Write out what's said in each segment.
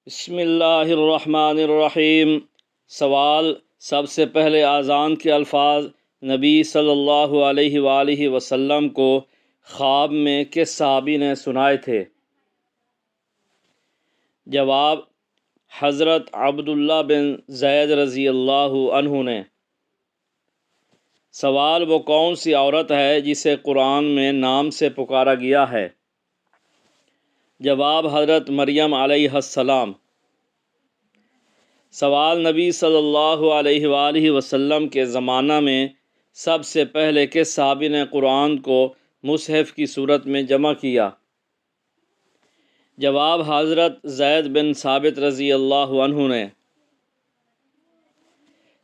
بسم اللہ الرحمن الرحیم۔ سوال: سب سے پہلے اذان کے الفاظ نبی صلی اللہ علیہ وآلہ وسلم کو خواب میں کس صحابی نے سنائے تھے؟ جواب: حضرت عبداللہ بن زید رضی اللہ عنہ نے۔ سوال: وہ کون سی عورت ہے جسے قرآن میں نام سے پکارا گیا ہے؟ جواب: حضرت مریم علیہ السلام۔ سوال: نبی صلی اللہ علیہ وآلہ وسلم کے زمانہ میں سب سے پہلے کس صحابی نے قرآن کو مصحف کی صورت میں جمع کیا؟ جواب: حضرت زید بن ثابت رضی اللہ عنہ نے۔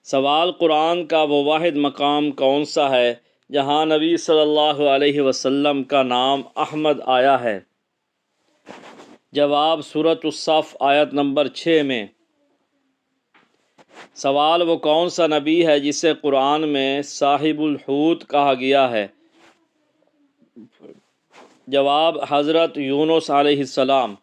سوال: قرآن کا وہ واحد مقام کون سا ہے جہاں نبی صلی اللہ علیہ وسلم کا نام احمد آیا ہے؟ جواب: سورۃ الصف آیت نمبر 6 میں۔ سوال: وہ کون سا نبی ہے جسے قرآن میں صاحب الحوت کہا گیا ہے؟ جواب: حضرت یونس علیہ السلام۔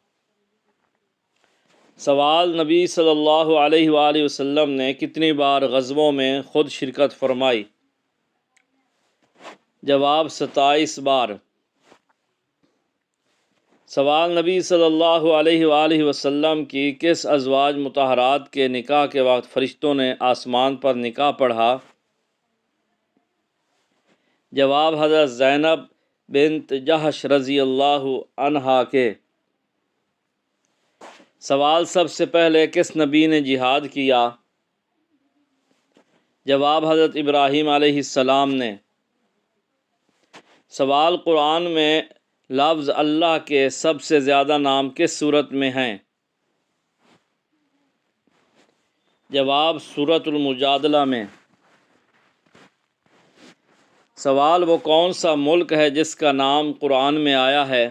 سوال: نبی صلی اللہ علیہ وآلہ وسلم نے کتنی بار غزووں میں خود شرکت فرمائی؟ جواب: 27 بار۔ سوال: نبی صلی اللہ علیہ وآلہ وسلم کی کس ازواج مطہرات کے نکاح کے وقت فرشتوں نے آسمان پر نکاح پڑھا؟ جواب: حضرت زینب بنت جحش رضی اللہ عنہا کے۔ سوال: سب سے پہلے کس نبی نے جہاد کیا؟ جواب: حضرت ابراہیم علیہ السلام نے۔ سوال: قرآن میں لفظ اللہ کے سب سے زیادہ نام کس سورت میں ہیں؟ جواب: سورۃ المجادلہ میں۔ سوال: وہ کون سا ملک ہے جس کا نام قرآن میں آیا ہے؟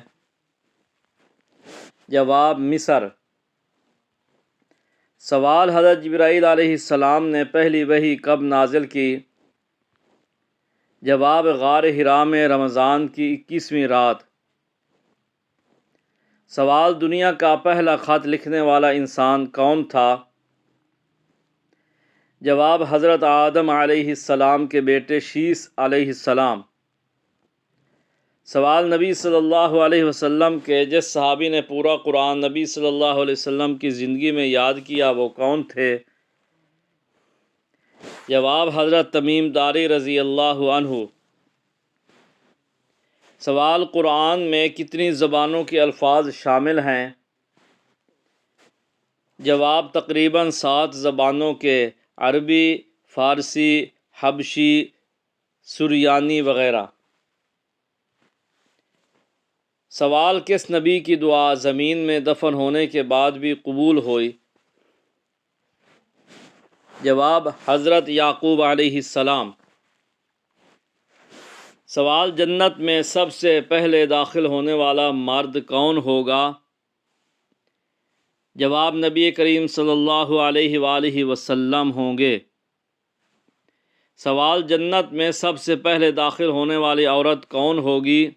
جواب: مصر۔ سوال: حضرت جبرائیل علیہ السلام نے پہلی وحی کب نازل کی؟ جواب: غار حرا میں رمضان کی 21ویں رات۔ سوال: دنیا کا پہلا خط لکھنے والا انسان کون تھا؟ جواب: حضرت آدم علیہ السلام کے بیٹے شیث علیہ السلام۔ سوال: نبی صلی اللہ علیہ وسلم کے جس صحابی نے پورا قرآن نبی صلی اللہ علیہ وسلم کی زندگی میں یاد کیا وہ کون تھے؟ جواب: حضرت تمیم داری رضی اللہ عنہ۔ سوال: قرآن میں کتنی زبانوں کے الفاظ شامل ہیں؟ جواب: تقریباً 7 زبانوں کے: عربی، فارسی، حبشی، سریانی وغیرہ۔ سوال: کس نبی کی دعا زمین میں دفن ہونے کے بعد بھی قبول ہوئی؟ جواب: حضرت یعقوب علیہ السلام۔ سوال: جنت میں سب سے پہلے داخل ہونے والا مرد کون ہوگا؟ جواب: نبی کریم صلی اللہ علیہ وآلہ وسلم ہوں گے۔ سوال: جنت میں سب سے پہلے داخل ہونے والی عورت کون ہوگی؟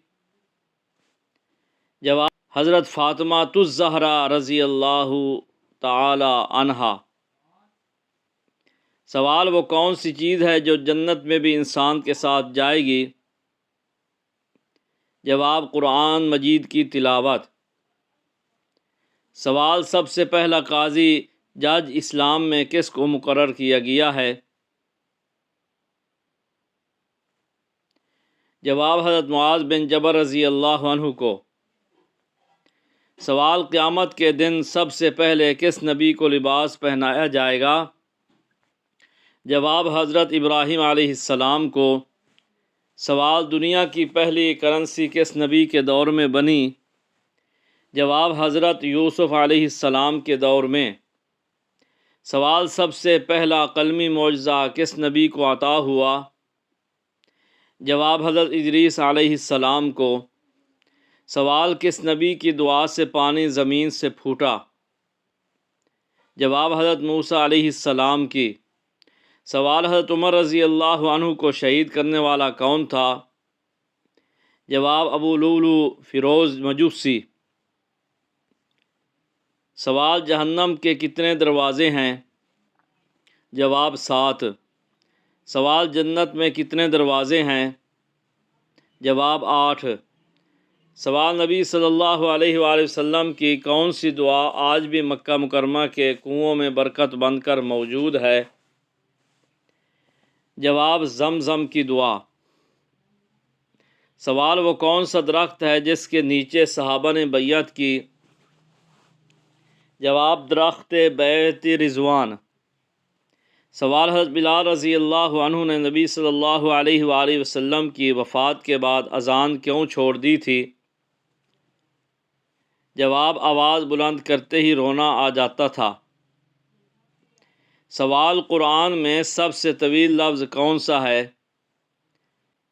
جواب: حضرت فاطمہ الزہرا رضی اللہ تعالی عنہا۔ سوال: وہ کون سی چیز ہے جو جنت میں بھی انسان کے ساتھ جائے گی؟ جواب: قرآن مجید کی تلاوت۔ سوال: سب سے پہلا قاضی جج اسلام میں کس کو مقرر کیا گیا ہے؟ جواب: حضرت معاذ بن جبل رضی اللہ عنہ کو۔ سوال: قیامت کے دن سب سے پہلے کس نبی کو لباس پہنایا جائے گا؟ جواب: حضرت ابراہیم علیہ السلام کو۔ سوال: دنیا کی پہلی کرنسی کس نبی کے دور میں بنی؟ جواب: حضرت یوسف علیہ السلام کے دور میں۔ سوال: سب سے پہلا قلمی معجزہ کس نبی کو عطا ہوا؟ جواب: حضرت ادریس علیہ السلام کو۔ سوال: کس نبی کی دعا سے پانی زمین سے پھوٹا؟ جواب: حضرت موسیٰ علیہ السلام کی۔ سوال: حضرت عمر رضی اللہ عنہ کو شہید کرنے والا کون تھا؟ جواب: ابو لؤلؤ فیروز مجوسی۔ سوال جہنم کے کتنے دروازے ہیں؟ جواب 7۔ سوال جنت میں کتنے دروازے ہیں؟ جواب 8۔ سوال نبی صلی اللہ علیہ وآلہ وسلم کی کون سی دعا آج بھی مکہ مکرمہ کے کنوؤں میں برکت بن کر موجود ہے؟ جواب زمزم کی دعا۔ سوال وہ کون سا درخت ہے جس کے نیچے صحابہ نے بیعت کی؟ جواب درخت بیعت رضوان۔ سوال حضرت بلال رضی اللہ عنہ نے نبی صلی اللہ علیہ وآلہ وسلم کی وفات کے بعد اذان کیوں چھوڑ دی تھی؟ جواب آواز بلند کرتے ہی رونا آ جاتا تھا۔ سوال قرآن میں سب سے طویل لفظ کون سا ہے؟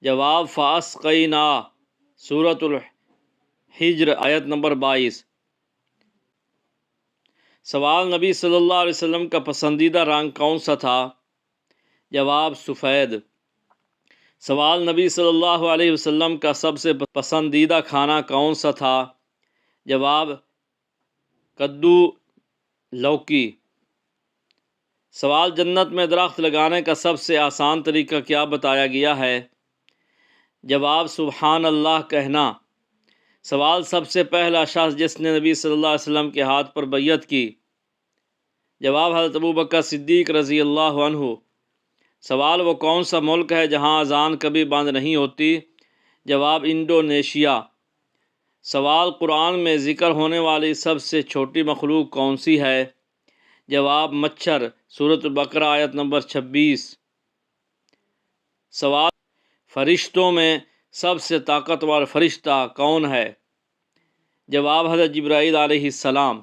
جواب فاسقینا، سورۃ الحجر آیت نمبر 22۔ سوال نبی صلی اللہ علیہ وسلم کا پسندیدہ رنگ کون سا تھا؟ جواب سفید۔ سوال نبی صلی اللہ علیہ وسلم کا سب سے پسندیدہ کھانا کون سا تھا؟ جواب کدو لوکی۔ سوال جنت میں درخت لگانے کا سب سے آسان طریقہ کیا بتایا گیا ہے؟ جواب سبحان اللہ کہنا۔ سوال سب سے پہلا شخص جس نے نبی صلی اللہ علیہ وسلم کے ہاتھ پر بیعت کی؟ جواب حضرت ابوبکر صدیق رضی اللہ عنہ۔ سوال وہ کون سا ملک ہے جہاں اذان کبھی بند نہیں ہوتی؟ جواب انڈونیشیا۔ سوال قرآن میں ذکر ہونے والی سب سے چھوٹی مخلوق کون سی ہے؟ جواب مچھر، سورۃ البقرہ آیت نمبر 26۔ سوال فرشتوں میں سب سے طاقتور فرشتہ کون ہے؟ جواب حضرت جبرائیل علیہ السلام۔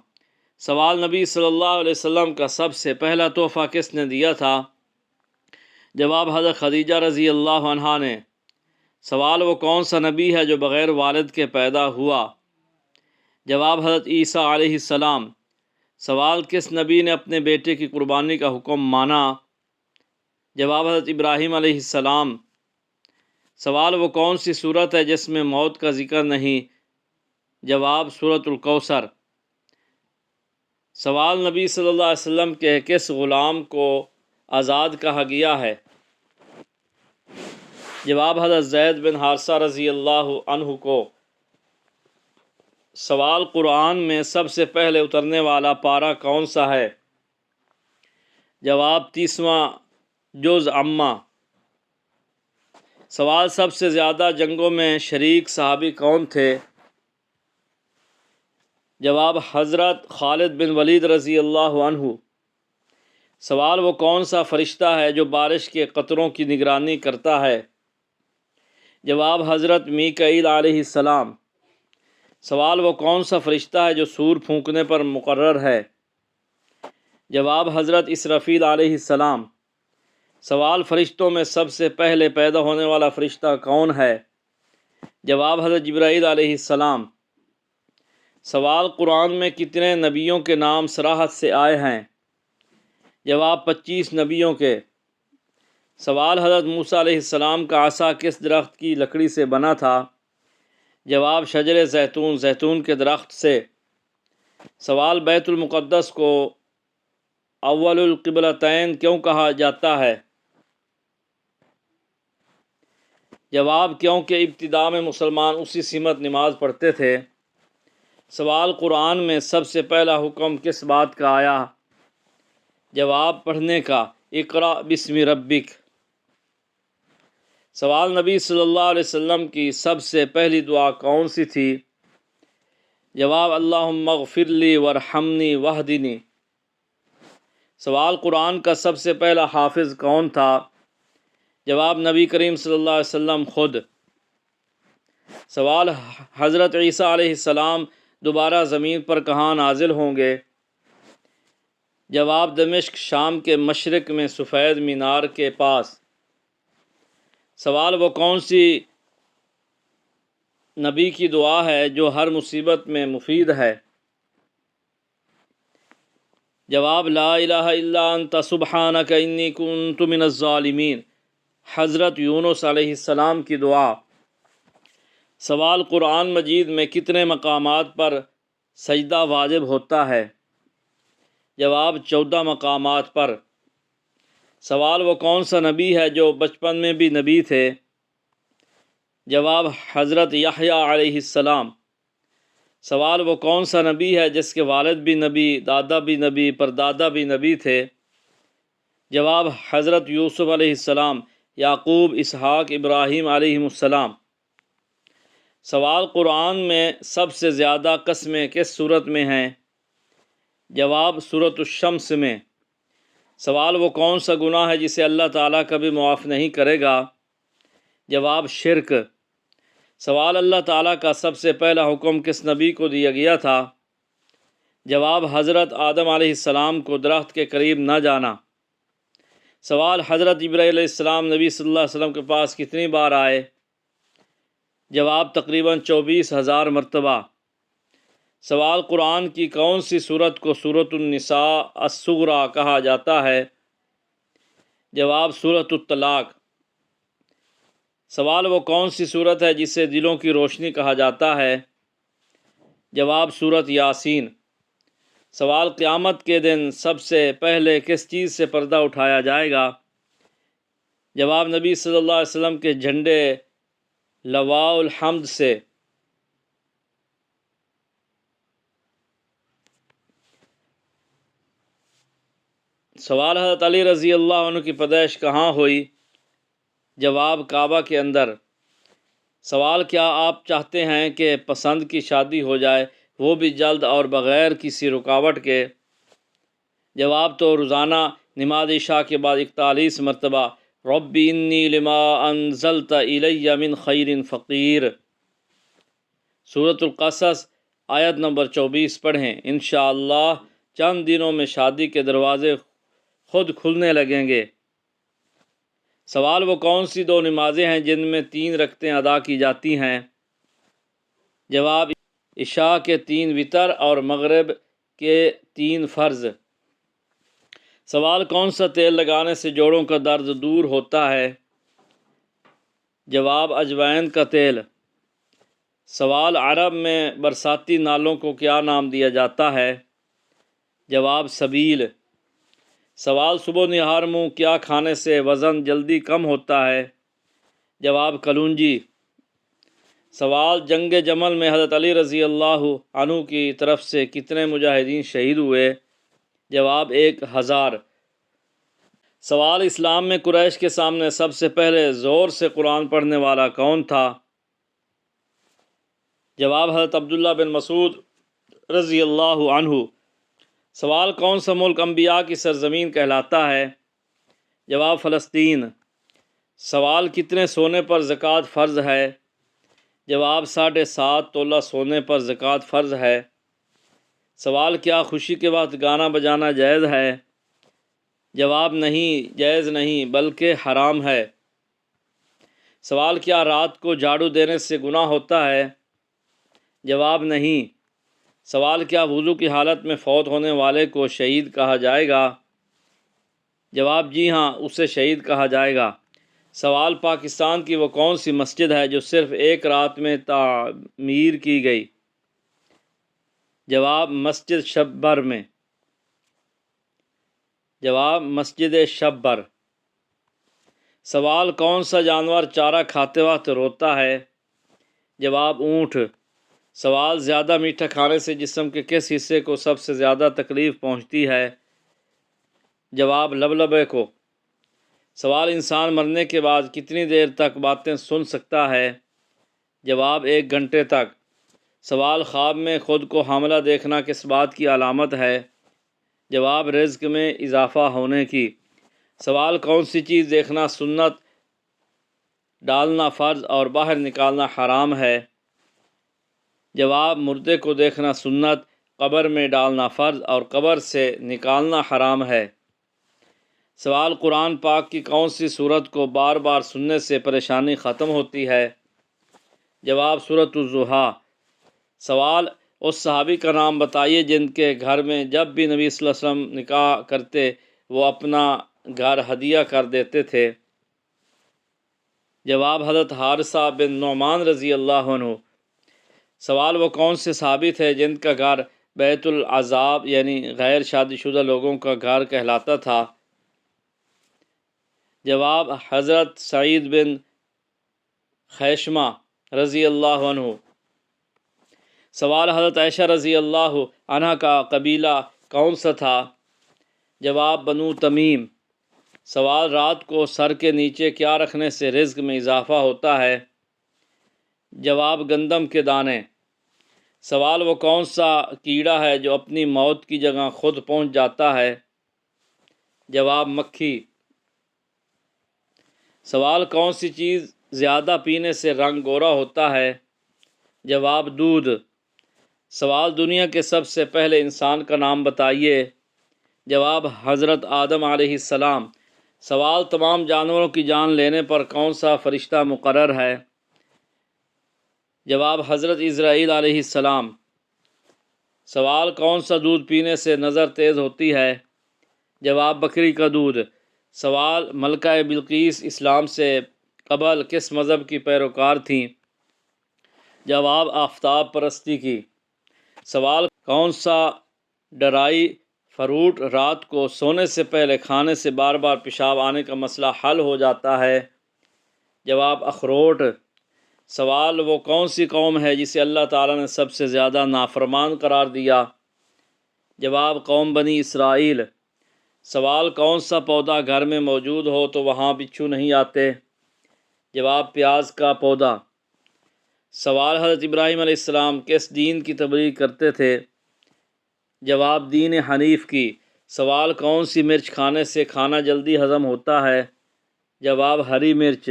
سوال نبی صلی اللہ علیہ وسلم کا سب سے پہلا تحفہ کس نے دیا تھا؟ جواب حضرت خدیجہ رضی اللہ عنہا نے۔ سوال وہ کون سا نبی ہے جو بغیر والد کے پیدا ہوا؟ جواب حضرت عیسیٰ علیہ السلام۔ سوال کس نبی نے اپنے بیٹے کی قربانی کا حکم مانا؟ جواب حضرت ابراہیم علیہ السلام۔ سوال وہ کون سی صورت ہے جس میں موت کا ذکر نہیں؟ جواب سورۃ الکوثر۔ سوال نبی صلی اللہ علیہ وسلم کے کس غلام کو آزاد کہا گیا ہے؟ جواب حضرت زید بن حارثہ رضی اللہ عنہ کو۔ سوال قرآن میں سب سے پہلے اترنے والا پارہ کون سا ہے؟ جواب 30واں جز عامہ۔ سوال سب سے زیادہ جنگوں میں شریک صحابی کون تھے؟ جواب حضرت خالد بن ولید رضی اللہ عنہ۔ سوال وہ کون سا فرشتہ ہے جو بارش کے قطروں کی نگرانی کرتا ہے؟ جواب حضرت میکائیل علیہ السلام۔ سوال وہ کون سا فرشتہ ہے جو سور پھونکنے پر مقرر ہے؟ جواب حضرت اسرافیل علیہ السلام۔ سوال فرشتوں میں سب سے پہلے پیدا ہونے والا فرشتہ کون ہے؟ جواب حضرت جبرائیل علیہ السلام۔ سوال قرآن میں کتنے نبیوں کے نام صراحت سے آئے ہیں؟ جواب 25 نبیوں کے۔ سوال حضرت موسیٰ علیہ السلام کا عصا کس درخت کی لکڑی سے بنا تھا؟ جواب شجر زیتون، زیتون کے درخت سے۔ سوال بیت المقدس کو اول القبلتین کیوں کہا جاتا ہے؟ جواب کیونکہ ابتداء میں مسلمان اسی سمت نماز پڑھتے تھے۔ سوال قرآن میں سب سے پہلا حکم کس بات کا آیا؟ جواب پڑھنے کا، اقرأ بسم ربک۔ سوال نبی صلی اللہ علیہ وسلم کی سب سے پہلی دعا کون سی تھی؟ جواب اللہم اغفر لی وارحمنی واہدنی۔ سوال قرآن کا سب سے پہلا حافظ کون تھا؟ جواب نبی کریم صلی اللہ علیہ وسلم خود۔ سوال حضرت عیسیٰ علیہ السلام دوبارہ زمین پر کہاں نازل ہوں گے؟ جواب دمشق، شام کے مشرق میں سفید مینار کے پاس۔ سوال وہ کون سی نبی کی دعا ہے جو ہر مصیبت میں مفید ہے؟ جواب لا الہ الا انت سبحانک انی کنت من الظالمین، حضرت یونس علیہ السلام کی دعا۔ سوال قرآن مجید میں کتنے مقامات پر سجدہ واجب ہوتا ہے؟ جواب 14 مقامات پر۔ سوال وہ کون سا نبی ہے جو بچپن میں بھی نبی تھے؟ جواب حضرت یحییٰ علیہ السلام۔ سوال وہ کون سا نبی ہے جس کے والد بھی نبی، دادا بھی نبی، پردادا بھی نبی تھے؟ جواب حضرت یوسف علیہ السلام، یعقوب، اسحاق، ابراہیم علیہ السلام۔ سوال قرآن میں سب سے زیادہ قسمیں کس صورت میں ہیں؟ جواب سورۃ الشمس میں۔ سوال وہ کون سا گناہ ہے جسے اللہ تعالیٰ کبھی معاف نہیں کرے گا؟ جواب شرک۔ سوال اللہ تعالیٰ کا سب سے پہلا حکم کس نبی کو دیا گیا تھا؟ جواب حضرت آدم علیہ السلام کو درخت کے قریب نہ جانا۔ سوال حضرت جبرائیل علیہ السلام نبی صلی اللہ علیہ وسلم کے پاس کتنی بار آئے؟ جواب تقریباً 24,000 مرتبہ۔ سوال قرآن کی کون سی سورت کو سورۃ النساء الصغریٰ کہا جاتا ہے؟ جواب سورۃ الطلاق۔ سوال وہ کون سی سورت ہے جسے دلوں کی روشنی کہا جاتا ہے؟ جواب سورۃ یاسین۔ سوال قیامت کے دن سب سے پہلے کس چیز سے پردہ اٹھایا جائے گا؟ جواب نبی صلی اللہ علیہ وسلم کے جھنڈے لواء الحمد سے۔ سوال حضرت علی رضی اللہ عنہ کی پیدائش کہاں ہوئی؟ جواب کعبہ کے اندر۔ سوال کیا آپ چاہتے ہیں کہ پسند کی شادی ہو جائے، وہ بھی جلد اور بغیر کسی رکاوٹ کے؟ جواب تو روزانہ نماز عشاء کے بعد 41 مرتبہ رب انی لما انزلت الی من خیر فقیر۔ سورۃ القصص آیت نمبر 24 پڑھیں، انشاءاللہ چند دنوں میں شادی کے دروازے خود کھلنے لگیں گے۔ سوال وہ کون سی 2 نمازیں ہیں جن میں 3 رکعتیں ادا کی جاتی ہیں؟ جواب عشاء کے 3 وتر اور مغرب کے 3 فرض۔ سوال کون سا تیل لگانے سے جوڑوں کا درد دور ہوتا ہے؟ جواب اجوائن کا تیل۔ سوال عرب میں برساتی نالوں کو کیا نام دیا جاتا ہے؟ جواب سبیل۔ سوال صبح نہار منہ کیا کھانے سے وزن جلدی کم ہوتا ہے؟ جواب کلونجی۔ سوال جنگ جمل میں حضرت علی رضی اللہ عنہ کی طرف سے کتنے مجاہدین شہید ہوئے؟ جواب 1000۔ سوال اسلام میں قریش کے سامنے سب سے پہلے زور سے قرآن پڑھنے والا کون تھا؟ جواب حضرت عبداللہ بن مسعود رضی اللہ عنہ۔ سوال کون سا ملک انبیاء کی سرزمین کہلاتا ہے؟ جواب فلسطین۔ سوال کتنے سونے پر زکوٰۃ فرض ہے؟ جواب 7.5 تولہ سونے پر زکوٰۃ فرض ہے۔ سوال کیا خوشی کے وقت گانا بجانا جائز ہے؟ جواب نہیں، جائز نہیں بلکہ حرام ہے۔ سوال کیا رات کو جھاڑو دینے سے گناہ ہوتا ہے؟ جواب نہیں۔ سوال کیا وضو کی حالت میں فوت ہونے والے کو شہید کہا جائے گا؟ جواب جی ہاں، اسے شہید کہا جائے گا۔ سوال پاکستان کی وہ کون سی مسجد ہے جو صرف 1 رات میں تعمیر کی گئی؟ جواب مسجد شبر میں۔ جواب مسجد شبر۔ سوال کون سا جانور چارہ کھاتے وقت روتا ہے؟ جواب اونٹ۔ سوال زیادہ میٹھا کھانے سے جسم کے کس حصے کو سب سے زیادہ تکلیف پہنچتی ہے؟ جواب لبلبے کو۔ سوال انسان مرنے کے بعد کتنی دیر تک باتیں سن سکتا ہے؟ جواب 1 گھنٹے تک۔ سوال خواب میں خود کو حاملہ دیکھنا کس بات کی علامت ہے؟ جواب رزق میں اضافہ ہونے کی۔ سوال کون سی چیز دیکھنا سنت، ڈالنا فرض اور باہر نکالنا حرام ہے؟ جواب مردے کو دیکھنا سنت، قبر میں ڈالنا فرض اور قبر سے نکالنا حرام ہے۔ سوال قرآن پاک کی کون سی سورت کو بار بار سننے سے پریشانی ختم ہوتی ہے؟ جواب سورۃ الضحیٰ۔ سوال اس صحابی کا نام بتائیے جن کے گھر میں جب بھی نبی صلی اللہ علیہ وسلم نکاح کرتے وہ اپنا گھر ہدیہ کر دیتے تھے؟ جواب حضرت حارثہ بن نعمان رضی اللہ عنہ۔ سوال وہ کون سے صحابی تھے جن کا گھر بیت العذاب یعنی غیر شادی شدہ لوگوں کا گھر کہلاتا تھا؟ جواب حضرت سعید بن خیشمہ رضی اللہ عنہ۔ سوال حضرت عائشہ رضی اللہ عنہ کا قبیلہ کون سا تھا؟ جواب بنو تمیم۔ سوال رات کو سر کے نیچے کیا رکھنے سے رزق میں اضافہ ہوتا ہے؟ جواب گندم کے دانے۔ سوال وہ کون سا کیڑا ہے جو اپنی موت کی جگہ خود پہنچ جاتا ہے؟ جواب مکھی۔ سوال کون سی چیز زیادہ پینے سے رنگ گورا ہوتا ہے؟ جواب دودھ۔ سوال دنیا کے سب سے پہلے انسان کا نام بتائیے۔ جواب حضرت آدم علیہ السلام۔ سوال تمام جانوروں کی جان لینے پر کون سا فرشتہ مقرر ہے؟ جواب حضرت اسرائیل علیہ السلام۔ سوال کون سا دودھ پینے سے نظر تیز ہوتی ہے؟ جواب بکری کا دودھ۔ سوال ملکہ بلقیس اسلام سے قبل کس مذہب کی پیروکار تھیں؟ جواب آفتاب پرستی کی۔ سوال کون سا ڈرائی فروٹ رات کو سونے سے پہلے کھانے سے بار بار پیشاب آنے کا مسئلہ حل ہو جاتا ہے؟ جواب اخروٹ۔ سوال وہ کون سی قوم ہے جسے اللہ تعالیٰ نے سب سے زیادہ نافرمان قرار دیا؟ جواب قوم بنی اسرائیل۔ سوال کون سا پودا گھر میں موجود ہو تو وہاں بچھو نہیں آتے؟ جواب پیاز کا پودا۔ سوال حضرت ابراہیم علیہ السلام کس دین کی تبلیغ کرتے تھے؟ جواب دین حنیف کی۔ سوال کون سی مرچ کھانے سے کھانا جلدی ہضم ہوتا ہے؟ جواب ہری مرچ۔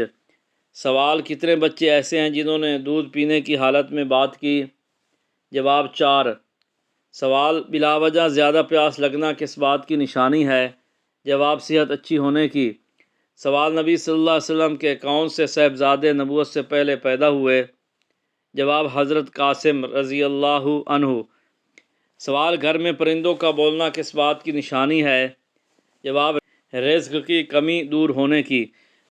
سوال کتنے بچے ایسے ہیں جنہوں نے دودھ پینے کی حالت میں بات کی؟ جواب 4۔ سوال بلا وجہ زیادہ پیاس لگنا کس بات کی نشانی ہے؟ جواب صحت اچھی ہونے کی۔ سوال نبی صلی اللہ علیہ وسلم کے کون سے صاحبزادے نبوت سے پہلے پیدا ہوئے؟ جواب حضرت قاسم رضی اللہ عنہ۔ سوال گھر میں پرندوں کا بولنا کس بات کی نشانی ہے؟ جواب رزق کی کمی دور ہونے کی۔